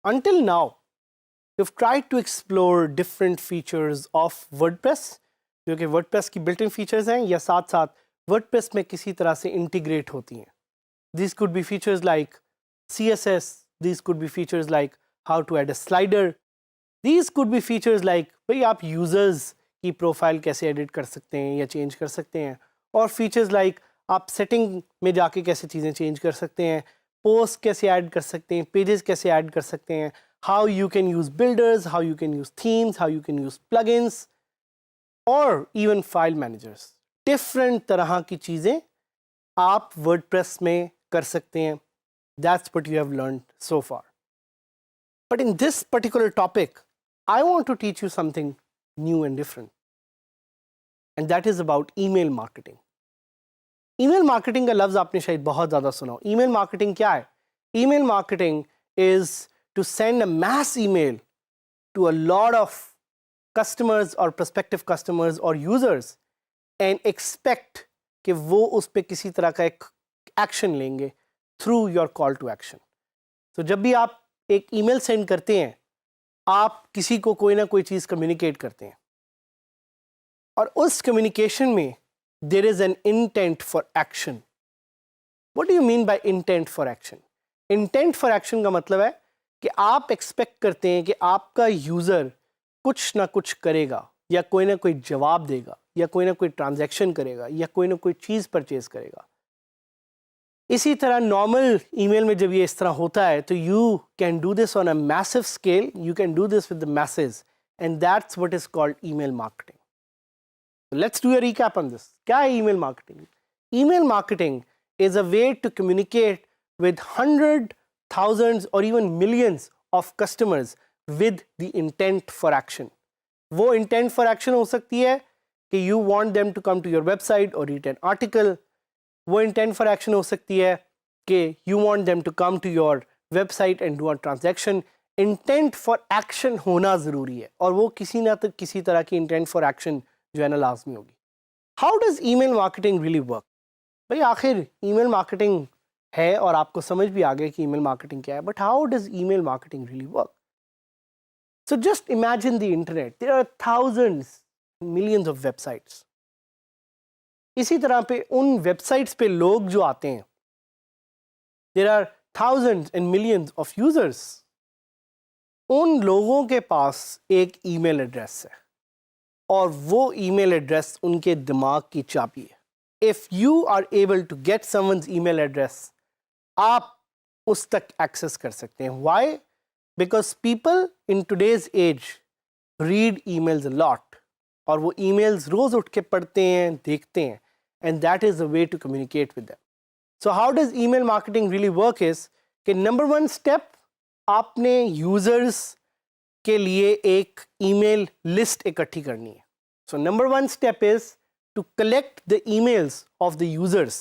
Until now, we've tried to explore different features of WordPress, जो कि WordPress की built-in features हैं या साथ साथ WordPress में किसी तरह से integrate होती हैं. These could be features like CSS, these could be features like how to add a slider, these could be features like भाई आप users की profile कैसे edit कर सकते हैं या change कर सकते हैं, और features like आप setting में जाके कैसे चीज़ें change कर सकते हैं, पोस्ट कैसे ऐड कर सकते हैं, पेजेस कैसे ऐड कर सकते हैं, how you can use builders, how you can use themes, how you can use plugins और इवन फाइल मैनेजर्स. डिफरेंट तरह की चीज़ें आप वर्डप्रेस में कर सकते हैं. That's what you have learned so far. But in this particular topic I want to teach you something new and different, and that is about email marketing. Email marketing का लफ्ज़ आपने शायद बहुत ज़्यादा सुना हो. ईमेल मार्केटिंग क्या है? Email marketing is to send a mass email to a lot of customers और प्रोस्पेक्टिव कस्टमर्स और यूज़र्स एंड एक्सपेक्ट कि वो उस पर किसी तरह का एक एक्शन लेंगे through your call to action. तो जब भी आप एक ईमेल सेंड करते हैं, आप किसी को कोई ना कोई चीज़ कम्युनिकेट करते हैं, और उस कम्युनिकेशन में there is an intent for action. What do you mean by intent for action? Intent for action का मतलब है कि आप एक्सपेक्ट करते हैं कि आपका यूज़र कुछ ना कुछ करेगा, या कोई ना कोई जवाब देगा, या कोई ना कोई ट्रांजैक्शन करेगा, या कोई ना कोई चीज़ परचेज करेगा. इसी तरह नॉर्मल ईमेल में जब ये इस तरह होता है तो you can do this on a massive scale, you can do this with the message, and that's what is called email marketing. Let's do a recap on this. क्या है email marketing? Email marketing is a way to communicate with hundreds, thousands or even millions of customers with the intent for action. वो intent for action हो सकती है कि you want them to come to your website or read an article. वो intent for action हो सकती है कि you want them to come to your website and do a transaction. Intent for action होना ज़रूरी है, और वो किसी ना तो किसी तरह की intent for action जो है ना लाजमी होगी. How does email marketing really work? भाई आखिर ईमेल मार्केटिंग है और आपको समझ भी आ गया कि ईमेल मार्केटिंग क्या है, but how does email marketing really work? So just imagine the internet. There are thousands, millions of websites. इसी तरह पे उन वेबसाइट्स पे लोग जो आते हैं, there are thousands and millions of users. उन लोगों के पास एक ईमेल एड्रेस है, और वो ईमेल एड्रेस उनके दिमाग की चाबी है. If you are able to get someone's email address, आप उस तक एक्सेस कर सकते हैं. Why? Because people in today's age read emails a lot, और वो ईमेल्स रोज़ उठ के पढ़ते हैं, देखते हैं, and that is a way to communicate with them. So how does email marketing really work is कि नंबर वन स्टेप, आपने यूज़र्स के लिए एक ईमेल लिस्ट इकट्ठी करनी है. So number one step is to collect the emails of the users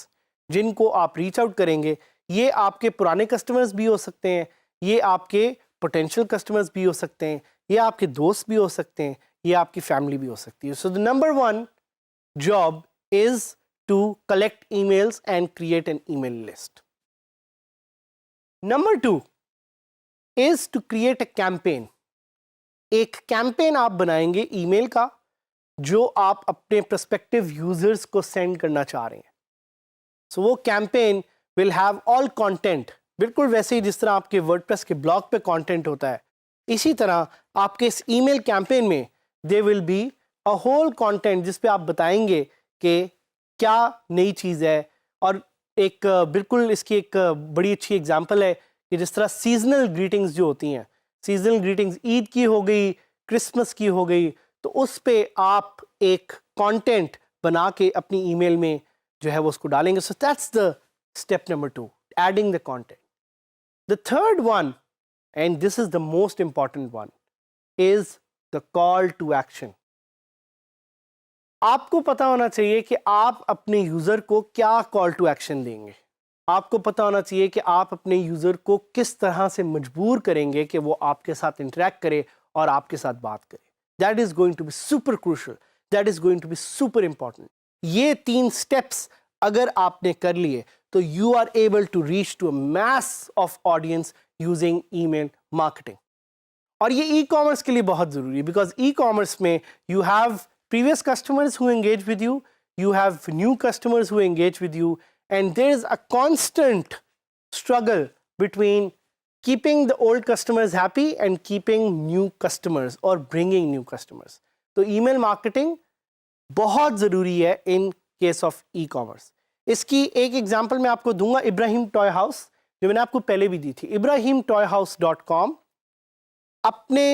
जिनको आप रीच आउट करेंगे. ये आपके पुराने कस्टमर्स भी हो सकते हैं, ये आपके पोटेंशियल कस्टमर्स भी हो सकते हैं, ये आपके दोस्त भी हो सकते हैं, ये आपकी फैमिली भी हो सकती है. So the number one job is to collect emails and create an email list. Number two is to create a campaign. एक कैंपेन आप बनाएंगे ईमेल का जो आप अपने प्रोस्पेक्टिव यूजर्स को सेंड करना चाह रहे हैं. सो वो campaign will have all content, बिल्कुल वैसे ही जिस तरह आपके वर्डप्रेस के ब्लॉग पे कंटेंट होता है, इसी तरह आपके इस ईमेल कैंपेन में they will be a whole content जिस पे आप बताएंगे कि क्या नई चीज़ है. और एक बिल्कुल इसकी एक बड़ी अच्छी एग्जांपल है कि जिस तरह सीजनल ग्रीटिंग्स जो होती हैं, सीजनल ग्रीटिंग्स ईद की हो गई, क्रिसमस की हो गई, तो उस पे आप एक कंटेंट बना के अपनी ईमेल में जो है वो उसको डालेंगे. So that's the step number two, adding the content. The third one, and this is the most important one, is the call to action. आपको पता होना चाहिए कि आप अपने यूज़र को क्या कॉल टू एक्शन देंगे। आपको पता होना चाहिए कि आप अपने यूज़र को किस तरह से मजबूर करेंगे कि वो आपके साथ इंटरेक्ट करे और आपके साथ बात करे। That is going to be super crucial, that is going to be super important. ये 3 स्टेप्स अगर आपने कर लिए तो you are able to reach to a mass of audience using email marketing. और ये ई कॉमर्स के लिए बहुत ज़रूरी है, बिकॉज ई कॉमर्स में you have previous customers who engage with you, you have new customers who engage with you, and there is a constant struggle between keeping the old customers happy and keeping new customers or bringing new customers. तो email marketing बहुत ज़रूरी है in case of e-commerce. इसकी एक example मैं आपको दूंगा, Ibrahim toy house, जो मैंने आपको पहले भी दी थी। ibrahimtoyhouse.com अपने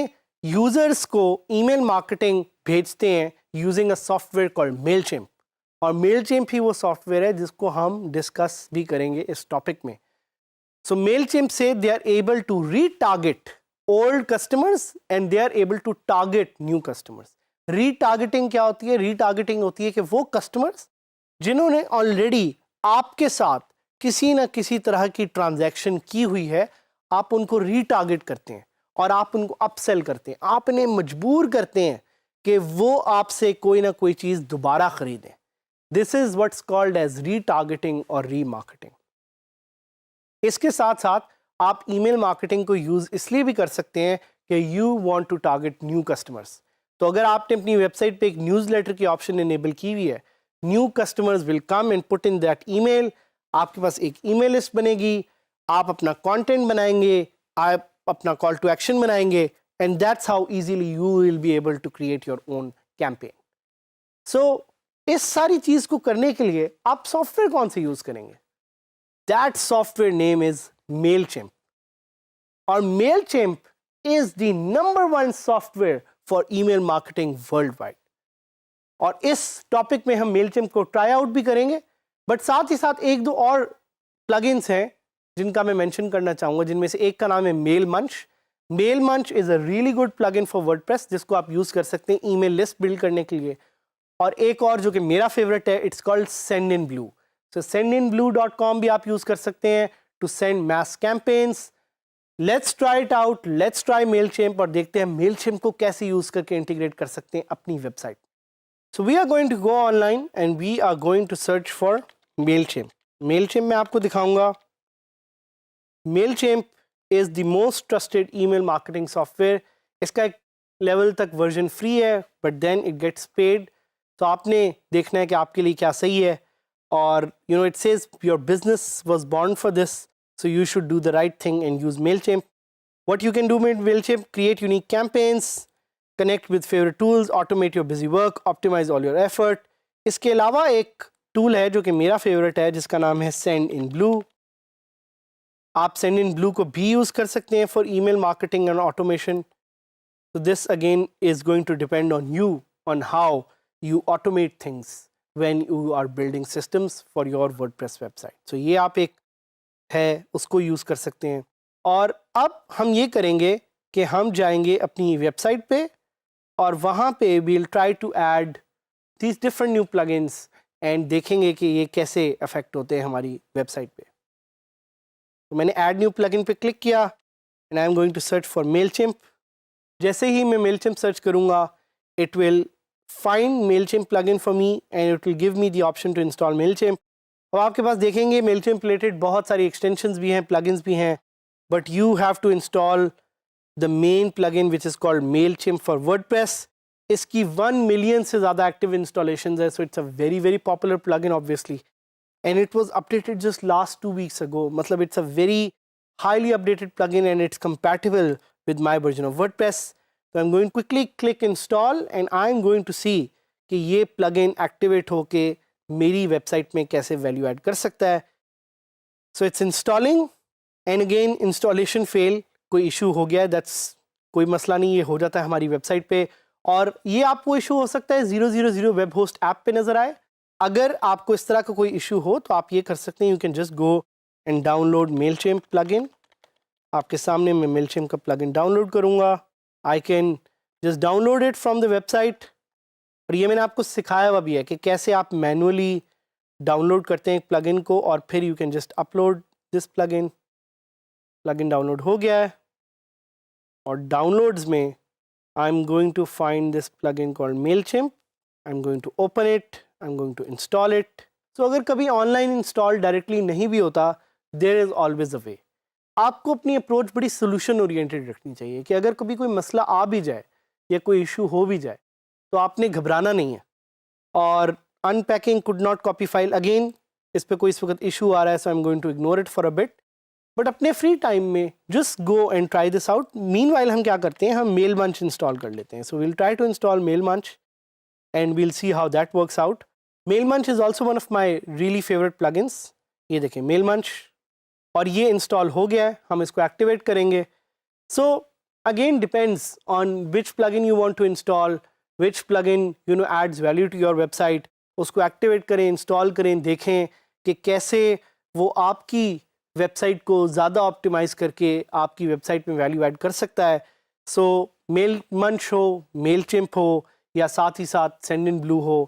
यूजर्स को ईमेल मार्केटिंग भेजते हैं using a software called Mailchimp, और मेलचिम्प ही वो सॉफ्टवेयर है जिसको हम डिस्कस भी करेंगे इस टॉपिक में। सो मेलचिम्प से they are able to retarget old customers and they are able to target new customers. Retargeting क्या होती है? रीटारगेटिंग होती है कि वो कस्टमर्स जिन्होंने ऑलरेडी आपके साथ किसी न किसी तरह की ट्रांजैक्शन की हुई है, आप उनको रीटारगेट करते हैं और आप उनको अपसेल करते हैं, आप इन्हें मजबूर करते हैं कि वो आपसे कोई ना कोई चीज़ दोबारा खरीदें। This is what's called as retargeting और रीमार्केटिंग। इसके साथ साथ आप ईमेल मार्केटिंग को यूज़ इसलिए भी कर सकते हैं कि you want to target new customers. तो अगर आपने अपनी वेबसाइट पे एक न्यूज़लेटर की ऑप्शन इनेबल की हुई है, new customers will come and put in that email, आपके पास एक ईमेल लिस्ट बनेगी, आप अपना कंटेंट बनाएंगे, आप अपना कॉल टू एक्शन बनाएंगे, and that's how easily you will be able to create your own campaign. So इस सारी चीज को करने के लिए आप सॉफ्टवेयर कौन से यूज करेंगे? That software name is Mailchimp, और Mailchimp is the #1 software for email marketing worldwide. और इस टॉपिक में हम Mailchimp को ट्राई आउट भी करेंगे, बट साथ ही साथ एक दो और प्लगइन्स हैं जिनका मैं मेंशन करना चाहूँगा, जिनमें से एक का नाम है MailMunch. MailMunch is a really good plugin for WordPress, जिसको आप यूज़ कर सकते हैं ईमेल लिस्ट बिल्ड करने के लिए। और एक और जो कि मेरा फेवरेट है, it's called Sendinblue. So sendinblue.com भी आप यूज़ कर सकते हैं to send mass campaigns. Let's try it out, let's try Mailchimp और देखते हैं Mailchimp को कैसे यूज़ करके इंटीग्रेट कर सकते हैं अपनी website. So we are going to go online and we are going to search for Mailchimp. Mailchimp मैं आपको दिखाऊंगा। Mailchimp is the most trusted email marketing software. इसका एक लेवल तक वर्जन फ्री है, but then it gets paid. तो आपने देखना है कि आपके लिए क्या सही है, और you know it says your business was born for this, so you should do the right thing and use Mailchimp. What you can do with Mailchimp: create unique campaigns, connect with favorite tools, automate your busy work, optimize all your effort. इसके अलावा एक tool है जो कि मेरा favourite है, जिसका नाम है Sendinblue. आप Sendinblue को भी यूज़ कर सकते हैं for email marketing and automation. So this again is going to depend on you, on how you automate things when you are building systems for your WordPress website. So ये आप एक है उसको यूज़ कर सकते हैं। और अब हम ये करेंगे कि हम जाएंगे अपनी वेबसाइट पे और वहाँ पे we'll try to add these different new plugins and देखेंगे कि ये कैसे अफेक्ट होते हैं हमारी वेबसाइट पे। तो मैंने add new plugin पे क्लिक किया and I am going to search for Mailchimp. जैसे ही मैं Mailchimp सर्च करूँगा, it will find Mailchimp plugin for me and it will give me the option to install Mailchimp. और आपके पास देखेंगे Mailchimp related बहुत सारी extensions भी हैं, plugins भी हैं, but you have to install the main plugin which is called Mailchimp for WordPress. इसकी 1 million से ज़्यादा active installations है, so it's a very very popular plugin obviously, and it was updated just last 2 weeks ago. मतलब it's a very highly updated plugin and it's compatible with my version of WordPress. So I'm going to quickly click install and I'm going to see कि ये plugin activate होके मेरी website में कैसे value add कर सकता है. So it's installing and again installation fail, कोई इशू हो गया है, that's कोई मसला नहीं, ये हो जाता है हमारी वेबसाइट पे. और ये आपको इशू हो सकता है 000 वेब होस्ट ऐप पे नज़र आए. अगर आपको इस तरह का कोई इशू हो तो आप ये कर सकते हैं, you can just go and download Mailchimp plugin. आपके सामने मैं Mailchimp का plugin डाउनलोड करूँगा. I can just download it from the website और ये मैंने आपको सिखाया हुआ भी है कि कैसे आप मैनुअली डाउनलोड करते हैं एक प्लगइन को और फिर you can just upload this plugin download हो गया है और डाउनलोड्स में I am going to find this plugin called Mailchimp I am going to open it I am going to install it so अगर कभी ऑनलाइन इंस्टॉल डायरेक्टली नहीं भी होता there is always a way आपको अपनी approach बड़ी solution oriented रखनी चाहिए कि अगर कभी कोई मसला आ भी जाए या कोई इशू हो भी जाए तो आपने घबराना नहीं है और unpacking could not copy file again इस पर कोई इस वक्त इशू आ रहा है so I am going to ignore it for a bit but अपने फ्री टाइम में just go and try this out meanwhile हम क्या करते हैं हम मेल मंच इंस्टॉल कर लेते हैं so we'll try to install Mailmunch and we'll see how that works out Mailmunch is also one of my really favourite plugins ये देखें मेल मंच और ये इंस्टॉल हो गया है हम इसको एक्टिवेट करेंगे so again depends on which plugin you want to install which plugin you know adds value to your website उसको एक्टिवेट करें इंस्टॉल करें देखें कि कैसे वो आपकी वेबसाइट को ज़्यादा ऑप्टिमाइज़ करके आपकी वेबसाइट में वैल्यू ऐड कर सकता है सो मेल मंच हो मेलचिम्प हो या साथ ही साथ सेंड इन ब्लू हो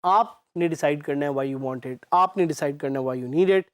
आपने डिसाइड करना है व्हाई यू वांट इट आपने डिसाइड करना है why you need it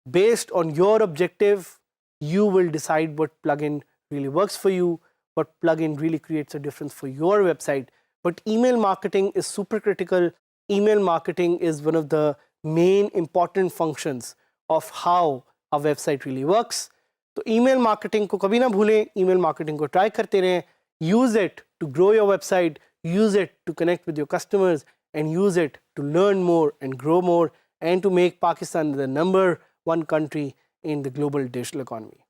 based on your objective you will decide what plugin really works for you what plugin really creates a difference for your website but email marketing is super critical email marketing is one of the main important functions of how a website really works तो email marketing को कभी ना भूलें email marketing को try करते रहें use it to grow your website use it to connect with your customers and use it to learn more and grow more and to make Pakistan the number one country in the global digital economy.